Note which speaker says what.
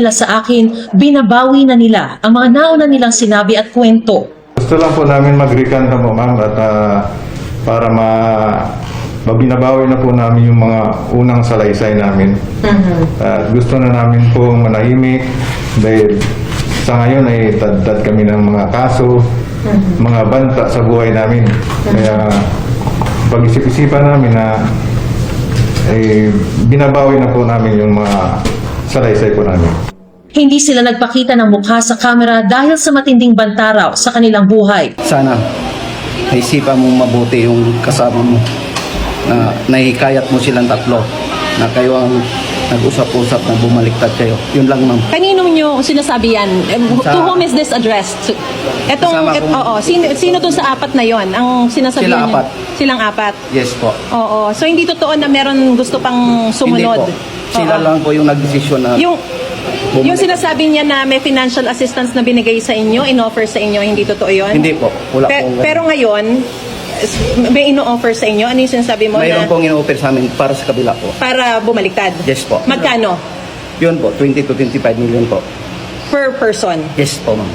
Speaker 1: nila sa akin, binabawi na nila ang mga nauna nilang sinabi at kwento.
Speaker 2: Gusto lang po namin mag-recant po, ma'am, at para mabinabawi na po namin yung mga unang salaysay namin. At gusto na namin po manahimik dahil sa ngayon ay tad kami ng mga kaso, mga banta sa buhay namin. Kaya pag-isip-isipan namin na binabawi na po namin yung mga salaysay po namin.
Speaker 1: Hindi sila nagpakita ng mukha sa kamera dahil sa matinding banta raw sa kanilang buhay.
Speaker 3: Sana naisipan mong mabuti yung kasama mo, na nahikayat mo silang tatlo, na kayo ang nag-usap-usap na bumaliktad kayo. Yun lang, ma'am.
Speaker 4: Kanino nyo sinasabi yan? To whom is this addressed?
Speaker 3: Kasama kong-
Speaker 4: Sino dun sa apat na yon ang sinasabi
Speaker 3: Sila
Speaker 4: nyo?
Speaker 3: apat.
Speaker 4: Silang apat?
Speaker 3: Yes po.
Speaker 4: Oo. So hindi totoo na meron gusto pang sumunod?
Speaker 3: Hindi po. Sila
Speaker 4: Oo.
Speaker 3: lang po yung nagdesisyon na
Speaker 4: Yung sinasabi niya na may financial assistance na binigay sa inyo, in-offer sa inyo, hindi totoo yun?
Speaker 3: Hindi po. Wala po.
Speaker 4: Pero ngayon, may ino-offer sa inyo? Ano yung sinasabi mo
Speaker 3: Mayroon
Speaker 4: na
Speaker 3: pong in-offer sa amin para sa kabila po.
Speaker 4: para bumaliktad?
Speaker 3: Yes po.
Speaker 4: Magkano?
Speaker 3: Yun po, 20 to 25 million po.
Speaker 4: Per person?
Speaker 3: Yes po, ma'am.